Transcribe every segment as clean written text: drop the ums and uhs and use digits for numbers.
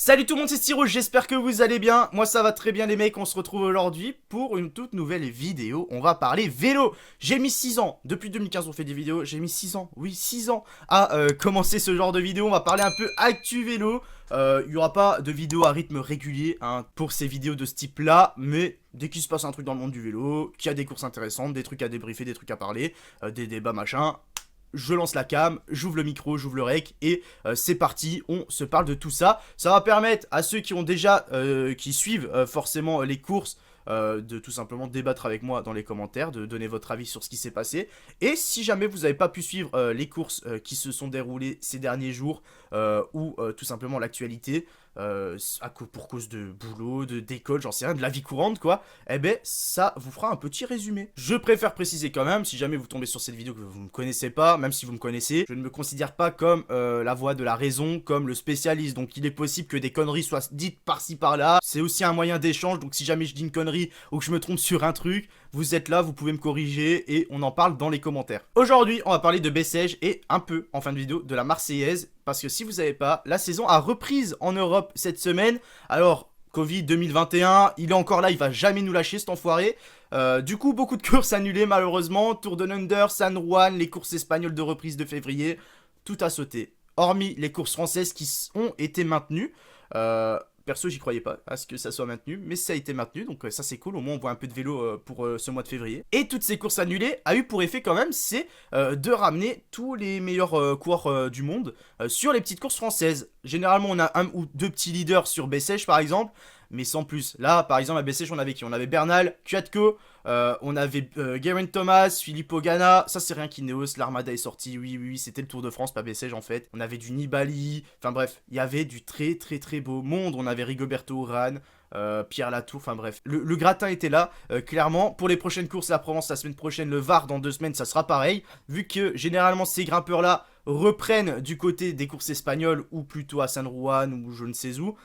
Salut tout le monde, c'est Styro, j'espère que vous allez bien. Moi ça va très bien les mecs, on se retrouve aujourd'hui pour une toute nouvelle vidéo. On va parler vélo. J'ai mis 6 ans, depuis 2015 on fait des vidéos, j'ai mis 6 ans, oui 6 ans à commencer ce genre de vidéo. On va parler un peu actu vélo. Il n'y aura pas de vidéo à rythme régulier pour ces vidéos de ce type là, mais dès qu'il se passe un truc dans le monde du vélo, qu'il y a des courses intéressantes, des trucs à débriefer, des trucs à parler, des débats machin, je lance la cam, j'ouvre le micro, j'ouvre le rec et c'est parti, on se parle de tout ça. Ça va permettre à ceux qui ont déjà, qui suivent forcément les courses, de tout simplement débattre avec moi dans les commentaires, de donner votre avis sur ce qui s'est passé. Et si jamais vous n'avez pas pu suivre les courses qui se sont déroulées ces derniers jours, ou tout simplement l'actualité, pour cause de boulot, d'école, j'en sais rien, de la vie courante quoi, eh ben ça vous fera un petit résumé. Je préfère préciser quand même, si jamais vous tombez sur cette vidéo que vous ne me connaissez pas, même si vous me connaissez, je ne me considère pas comme la voix de la raison, comme le spécialiste, donc il est possible que des conneries soient dites par-ci par-là, c'est aussi un moyen d'échange, donc si jamais je dis une connerie ou que je me trompe sur un truc, vous êtes là, vous pouvez me corriger et on en parle dans les commentaires. Aujourd'hui, on va parler de Bessèges et un peu, en fin de vidéo, de la Marseillaise, parce que si vous savez pas, la saison a reprise en Europe cette semaine. Alors, Covid 2021, il est encore là, il va jamais nous lâcher cet enfoiré. Du coup, beaucoup de courses annulées malheureusement. Tour de Under, San Juan, les courses espagnoles de reprise de février, tout a sauté. Hormis les courses françaises qui ont été maintenues. Perso, j'y croyais pas à ce que ça soit maintenu, mais ça a été maintenu, donc ça c'est cool, au moins on voit un peu de vélo pour ce mois de février. Et toutes ces courses annulées a eu pour effet quand même, c'est de ramener tous les meilleurs coureurs du monde sur les petites courses françaises. Généralement on a un ou deux petits leaders sur Bessèges par exemple, mais sans plus. Là par exemple à Bessèges on avait qui? On avait Bernal, Kwiatkowski, on avait Geraint Thomas, Filippo Ganna, ça c'est rien qu'Ineos, l'Armada est sortie, oui, c'était le Tour de France, pas Bessèges en fait. On avait du Nibali, enfin bref, il y avait du très beau monde, on avait Rigoberto Urán, Pierre Latour, enfin bref. Le gratin était là, clairement. Pour les prochaines courses, la Provence la semaine prochaine, le Var dans 2 semaines, ça sera pareil. Vu que généralement ces grimpeurs-là reprennent du côté des courses espagnoles ou plutôt à San Juan ou je ne sais où,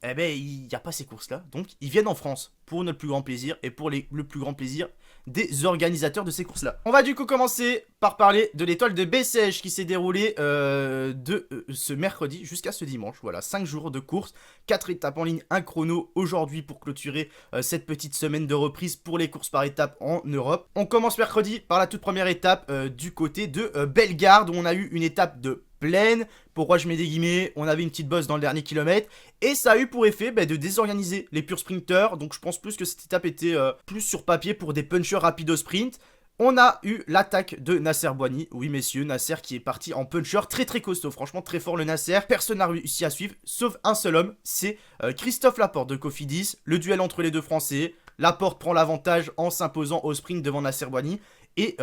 eh ben il n'y a pas ces courses-là. Donc ils viennent en France pour notre plus grand plaisir et pour le plus grand plaisir des organisateurs de ces courses-là. On va du coup commencer par parler de l'étoile de Bessèges qui s'est déroulée de ce mercredi jusqu'à ce dimanche. Voilà, 5 jours de course, 4 étapes en ligne, un chrono aujourd'hui pour clôturer cette petite semaine de reprise pour les courses par étapes en Europe. On commence mercredi par la toute première étape du côté de Bellegarde où on a eu une étape de plaine. Pourquoi je mets des guillemets? On avait une petite bosse dans le dernier kilomètre et ça a eu pour effet de désorganiser les purs sprinters. Donc je pense plus que cette étape était plus sur papier pour des punchers rapides au sprint. On a eu l'attaque de Nasser Boigny. Oui messieurs, Nasser qui est parti en puncher très costaud. Franchement très fort le Nasser. Personne n'a réussi à suivre sauf un seul homme. C'est Christophe Laporte de Cofidis. Le duel entre les deux Français. Laporte prend l'avantage en s'imposant au sprint devant Nasser Boigny. Et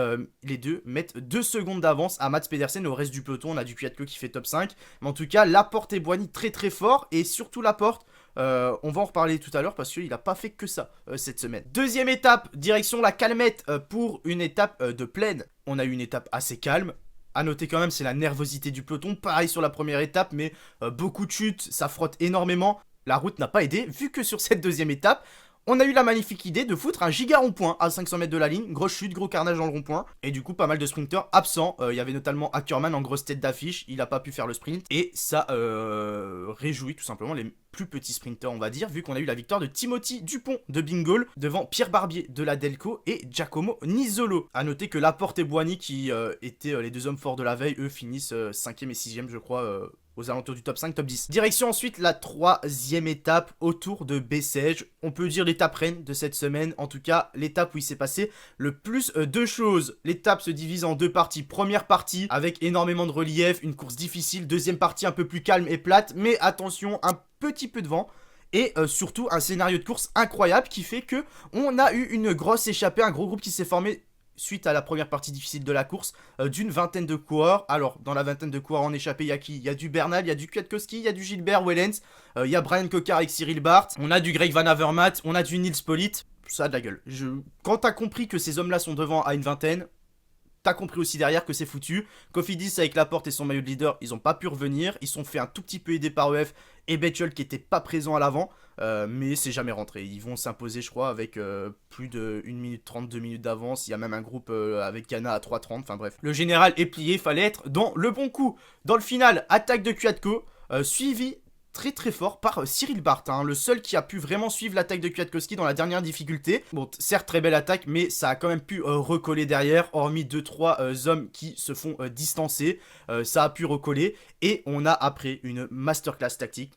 les deux mettent 2 secondes d'avance à Mats Pedersen. Au reste du peloton, on a du Kwiatkowski qui fait top 5. Mais en tout cas, Laporte et Boigny très fort. Et surtout Laporte, on va en reparler tout à l'heure parce qu'il n'a pas fait que ça cette semaine. Deuxième étape, direction la Calmette pour une étape de plaine. On a eu une étape assez calme. A noter quand même, c'est la nervosité du peloton. Pareil sur la première étape, mais beaucoup de chutes, ça frotte énormément. La route n'a pas aidé, vu que sur cette deuxième étape, on a eu la magnifique idée de foutre un giga rond-point à 500 mètres de la ligne, grosse chute, gros carnage dans le rond-point, et du coup pas mal de sprinters absents, il y avait notamment Ackermann en grosse tête d'affiche, il a pas pu faire le sprint, et ça réjouit tout simplement les plus petits sprinters on va dire, vu qu'on a eu la victoire de Timothy Dupont de Bingol, devant Pierre Barbier de la Delco et Giacomo Nizzolo. A noter que Laporte et Boigny qui étaient les deux hommes forts de la veille, eux finissent 5ème et 6ème je crois, aux alentours du top 5, top 10. Direction ensuite la troisième étape autour de Bessèges. On peut dire l'étape reine de cette semaine. En tout cas, l'étape où il s'est passé le plus de choses. L'étape se divise en 2 parties. Première partie avec énormément de relief, une course difficile. Deuxième partie un peu plus calme et plate. Mais attention, un petit peu de vent. Et surtout un scénario de course incroyable qui fait que on a eu une grosse échappée, un gros groupe qui s'est formé suite à la première partie difficile de la course, d'une vingtaine de coureurs. Alors, dans la vingtaine de coureurs en échappée, il y a qui? Il y a du Bernal, il y a du Kwiatkowski, il y a du Gilbert Wellens, il y a Brian Coquard avec Cyril Barth, on a du Greg Van Avermaet, on a du Nils Politt. Ça a de la gueule. Quand t'as compris que ces hommes-là sont devant à une vingtaine, t'as compris aussi derrière que c'est foutu. Cofidis avec Laporte et son maillot de leader, ils ont pas pu revenir. Ils sont fait un tout petit peu aider par EF et Betchel qui était pas présent à l'avant. Mais c'est jamais rentré. Ils vont s'imposer, je crois, avec plus de 1 minute 30, 2 minutes d'avance. Il y a même un groupe avec Ghana à 3,30. Enfin bref. Le général est plié, fallait être dans le bon coup. Dans le final, attaque de Kwiatkowski, suivi très très fort par Cyril Barth, hein, le seul qui a pu vraiment suivre l'attaque de Kwiatkowski dans la dernière difficulté. Bon, certes très belle attaque, mais ça a quand même pu recoller derrière, hormis 2-3 hommes qui se font distancer, ça a pu recoller, et on a après une masterclass tactique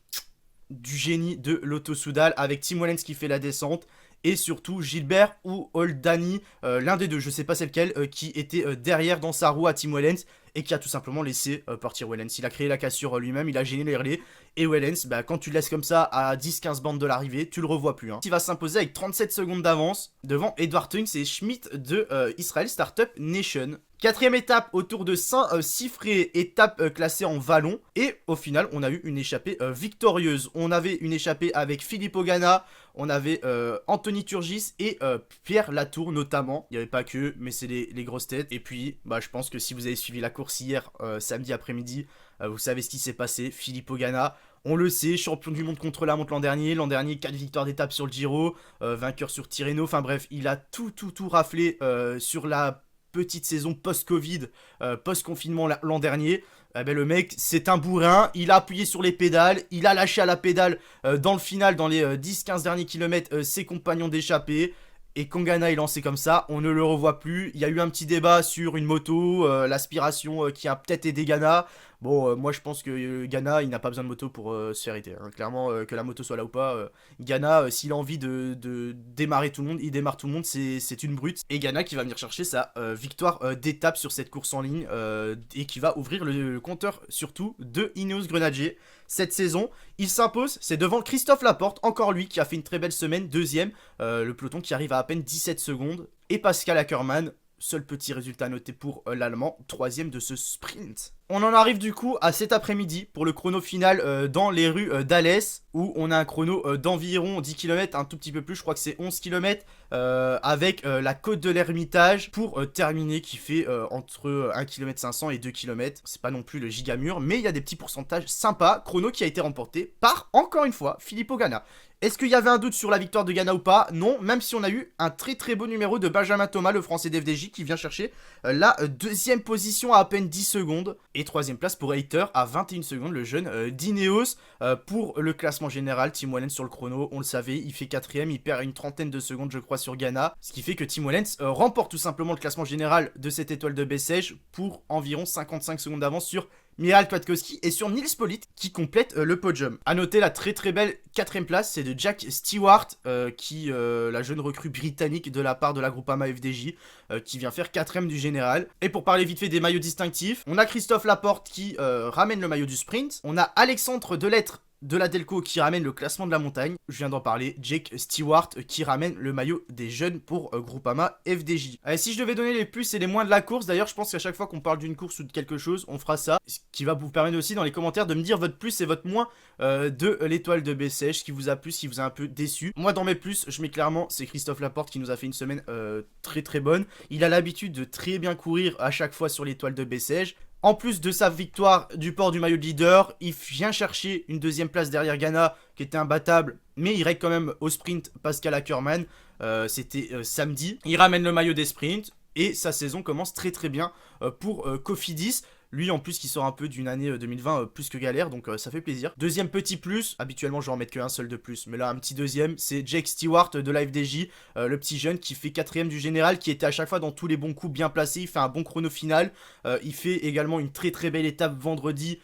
du génie de Lotto Soudal avec Tim Wellens qui fait la descente, et surtout Gilbert ou Oldani, l'un des deux, je sais pas c'est lequel, qui était derrière dans sa roue à Tim Wellens et qui a tout simplement laissé partir Wellens. Il a créé la cassure lui-même, il a gêné les relais, et Wellens, bah, quand tu le laisses comme ça à 10-15 bandes de l'arrivée, tu le revois plus. Hein. Il va s'imposer avec 37 secondes d'avance devant Edward Tunks et Schmidt de Israel Startup Nation. Quatrième étape autour de Saint-Siffré, étape classée en vallon. Et au final, on a eu une échappée victorieuse. On avait une échappée avec Philippe Ogana, on avait Anthony Turgis et Pierre Latour notamment. Il n'y avait pas que, mais c'est les grosses têtes. Et puis, bah, je pense que si vous avez suivi la course hier, samedi après-midi, vous savez ce qui s'est passé. Philippe Ogana, on le sait, champion du monde contre la montre l'an dernier. L'an dernier, 4 victoires d'étape sur le Giro, vainqueur sur Tirreno. Enfin bref, il a tout raflé sur la petite saison post-Covid, post-confinement l'an dernier. Eh ben, le mec, c'est un bourrin, il a appuyé sur les pédales, il a lâché à la pédale dans le final, dans les 10-15 derniers kilomètres, ses compagnons d'échappée. Et quand Ganna est lancé comme ça, on ne le revoit plus. Il y a eu un petit débat sur une moto, l'aspiration qui a peut-être aidé Ganna. Bon, moi je pense que Ganna, il n'a pas besoin de moto pour se faire aider. Hein. Clairement, que la moto soit là ou pas, Ganna, s'il a envie de démarrer tout le monde, il démarre tout le monde, c'est une brute. Et Ganna qui va venir chercher sa victoire d'étape sur cette course en ligne et qui va ouvrir le compteur surtout de Ineos Grenadier. Cette saison, il s'impose, c'est devant Christophe Laporte, encore lui qui a fait une très belle semaine, deuxième, le peloton qui arrive à peine 17 secondes, et Pascal Ackermann, seul petit résultat noté pour l'Allemand, troisième de ce sprint. On en arrive du coup à cet après-midi pour le chrono final dans les rues d'Alès, où on a un chrono d'environ 10 km, un tout petit peu plus, je crois que c'est 11 km, avec la côte de l'Ermitage pour terminer, qui fait entre 1 km 500 et 2 km. C'est pas non plus le gigamur, mais il y a des petits pourcentages sympas. Chrono qui a été remporté par, encore une fois, Philippe Ogana. Est-ce qu'il y avait un doute sur la victoire de Ganna ou pas? Non, même si on a eu un très beau numéro de Benjamin Thomas, le français d'FDJ, qui vient chercher la deuxième position à peine 10 secondes. Et troisième place pour Hayter à 21 secondes, le jeune d'Ineos. Pour le classement général, Tim Wellens sur le chrono, on le savait, il fait quatrième, il perd une trentaine de secondes je crois sur Ganna. Ce qui fait que Tim Wellens remporte tout simplement le classement général de cette étoile de Bessèges pour environ 55 secondes d'avance sur Miral Kwiatkowski et sur Nils Politt qui complète le podium. A noter la très belle quatrième place, c'est de Jack Stewart, la jeune recrue britannique de la part de la Groupama FDJ, qui vient faire quatrième du général. Et pour parler vite fait des maillots distinctifs, on a Christophe Laporte qui ramène le maillot du sprint, on a Alexandre Delettre de la Delco qui ramène le classement de la montagne, je viens d'en parler, Jake Stewart qui ramène le maillot des jeunes pour Groupama FDJ. Allez, si je devais donner les plus et les moins de la course, d'ailleurs je pense qu'à chaque fois qu'on parle d'une course ou de quelque chose, on fera ça, ce qui va vous permettre aussi dans les commentaires de me dire votre plus et votre moins de l'étoile de Bessèges, ce qui vous a plu, ce qui vous a un peu déçu. Moi dans mes plus, je mets clairement, c'est Christophe Laporte qui nous a fait une semaine très bonne, il a l'habitude de très bien courir à chaque fois sur l'étoile de Bessèges. En plus de sa victoire du port du maillot de leader, il vient chercher une deuxième place derrière Ganna qui était imbattable, mais il règle quand même au sprint Pascal Ackermann, c'était samedi. Il ramène le maillot des sprints et sa saison commence très bien pour Cofidis. Lui en plus qui sort un peu d'une année 2020 plus que galère, donc ça fait plaisir. Deuxième petit plus, habituellement je vais en mettre qu'un seul de plus, mais là un petit deuxième, c'est Jake Stewart de la FDJ, le petit jeune qui fait quatrième du général, qui était à chaque fois dans tous les bons coups bien placé, il fait un bon chrono final, il fait également une très belle étape vendredi,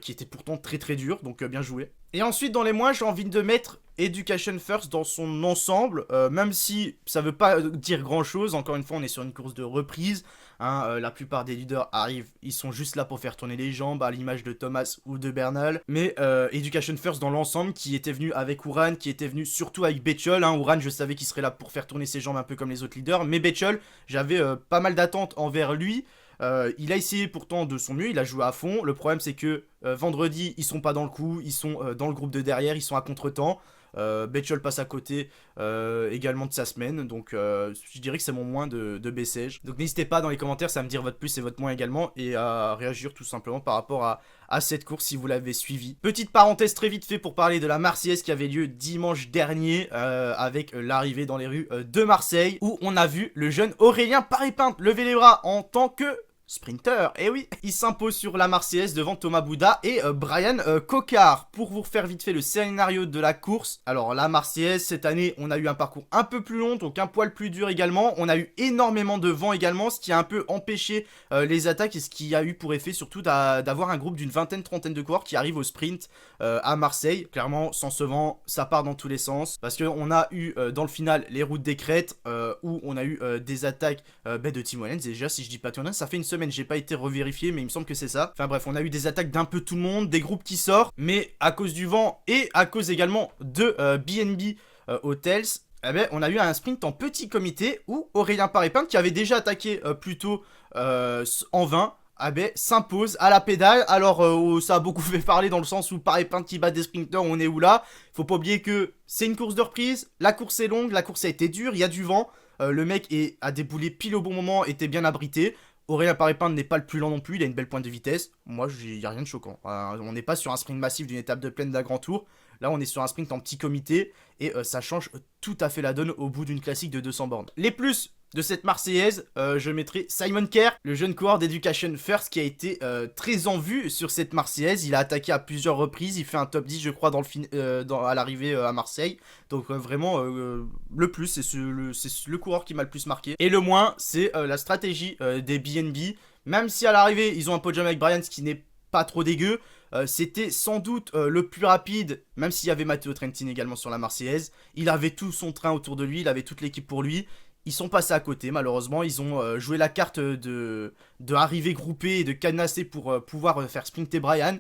qui était pourtant très dur, donc bien joué. Et ensuite dans les moins, j'ai envie de mettre Education First dans son ensemble, même si ça veut pas dire grand chose, encore une fois on est sur une course de reprise, hein, la plupart des leaders arrivent, ils sont juste là pour faire tourner les jambes, à l'image de Thomas ou de Bernal, mais Education First dans l'ensemble, qui était venu avec Uran, qui était venu surtout avec Betchol, hein, Uran je savais qu'il serait là pour faire tourner ses jambes un peu comme les autres leaders, mais Betchol, j'avais pas mal d'attentes envers lui. Il a essayé pourtant de son mieux, il a joué à fond. Le problème c'est que vendredi ils sont pas dans le coup, ils sont dans le groupe de derrière, ils sont à contre-temps. Betchol passe à côté également de sa semaine, donc je dirais que c'est mon moins de Bessèges. Donc n'hésitez pas dans les commentaires à me dire votre plus et votre moins également, et à réagir tout simplement par rapport à cette course si vous l'avez suivi. Petite parenthèse très vite fait pour parler de la Marseillaise qui avait lieu dimanche dernier avec l'arrivée dans les rues de Marseille, où on a vu le jeune Aurélien Paré-Pinte lever les bras en tant que sprinter. Et oui, il s'impose sur la Marseillaise devant Thomas Bouda et Brian Cocard. Pour vous refaire vite fait le scénario de la course, alors la Marseillaise, cette année, on a eu un parcours un peu plus long, donc un poil plus dur également. On a eu énormément de vent également, ce qui a un peu empêché les attaques et ce qui a eu pour effet surtout d'avoir un groupe d'une vingtaine, trentaine de coureurs qui arrivent au sprint à Marseille. Clairement, sans ce vent, ça part dans tous les sens. Parce qu'on a eu dans le final les routes des crêtes où on a eu des attaques de Tim Wellens. Déjà, si je dis pas tout ça fait une semaine, j'ai pas été revérifié, mais il me semble que c'est ça. Enfin bref, on a eu des attaques d'un peu tout le monde, des groupes qui sortent, mais à cause du vent et à cause également de BNB Hotels, eh ben, on a eu un sprint en petit comité où Aurélien Paré-Peintre, qui avait déjà attaqué plus tôt en 20, ah ben, s'impose à la pédale. Alors ça a beaucoup fait parler dans le sens où Paré-Peintre qui bat des sprinters, on est où là? Faut pas oublier que c'est une course de reprise, la course est longue, la course a été dure, il y a du vent, le mec a déboulé pile au bon moment, était bien abrité. Aurélien Paré-Peintre n'est pas le plus lent non plus, il a une belle pointe de vitesse. Moi, il n'y a rien de choquant. On n'est pas sur un sprint massif d'une étape de plaine d'un grand tour. Là, on est sur un sprint en petit comité et ça change tout à fait la donne au bout d'une classique de 200 bornes. Les plus de cette Marseillaise, je mettrai Simon Kerr, le jeune coureur d'Education First qui a été très en vue sur cette Marseillaise. Il a attaqué à plusieurs reprises, il fait un top 10 je crois à l'arrivée à Marseille. Donc vraiment le plus, c'est le coureur qui m'a le plus marqué. Et le moins, c'est la stratégie des BNB. Même si à l'arrivée, ils ont un podium avec Brian, ce qui n'est pas trop dégueu. C'était sans doute le plus rapide, même s'il y avait Matteo Trentin également sur la Marseillaise. Il avait tout son train autour de lui, il avait toute l'équipe pour lui. Ils sont passés à côté, malheureusement. Ils ont joué la carte de arriver groupée et de cadenasser pour pouvoir faire sprinter Brian.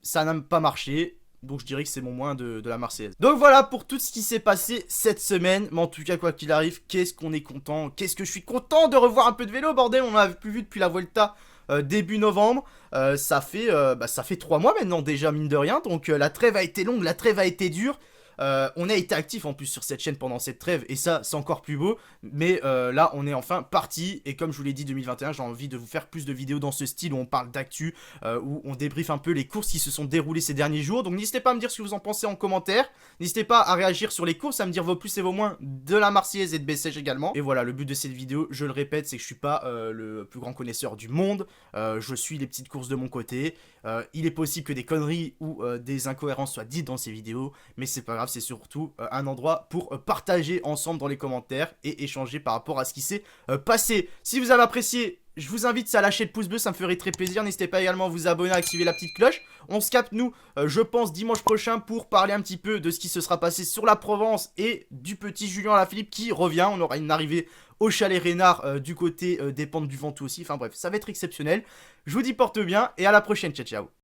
Ça n'a pas marché. Donc je dirais que c'est mon moins de la Marseillaise. Donc voilà pour tout ce qui s'est passé cette semaine. Mais en tout cas, quoi qu'il arrive, qu'est-ce qu'on est content. Qu'est-ce que je suis content de revoir un peu de vélo, bordel. On n'avait plus vu depuis la Vuelta début novembre. Ça fait 3 mois maintenant déjà, mine de rien. Donc la trêve a été longue, la trêve a été dure. On a été actif en plus sur cette chaîne pendant cette trêve et ça c'est encore plus beau. Mais là on est enfin parti et comme je vous l'ai dit 2021 j'ai envie de vous faire plus de vidéos dans ce style où on parle d'actu, où on débriefe un peu les courses qui se sont déroulées ces derniers jours. Donc n'hésitez pas à me dire ce que vous en pensez en commentaire. N'hésitez pas à réagir sur les courses, à me dire vos plus et vos moins de la Marseillaise et de Bessèges également. Et voilà, le but de cette vidéo, je le répète, c'est que je suis pas le plus grand connaisseur du monde. Je suis les petites courses de mon côté. Il est possible que des conneries ou des incohérences soient dites dans ces vidéos, mais c'est pas grave, c'est surtout un endroit pour partager ensemble dans les commentaires et échanger par rapport à ce qui s'est passé. Si vous avez apprécié, je vous invite à lâcher le pouce bleu, ça me ferait très plaisir. N'hésitez pas également à vous abonner, à activer la petite cloche. On se capte nous, je pense, dimanche prochain pour parler un petit peu de ce qui se sera passé sur la Provence et du petit Julien Alaphilippe qui revient. On aura une arrivée au chalet Reynard du côté des pentes du Ventoux aussi. Enfin bref, ça va être exceptionnel. Je vous dis porte bien et à la prochaine. Ciao, ciao.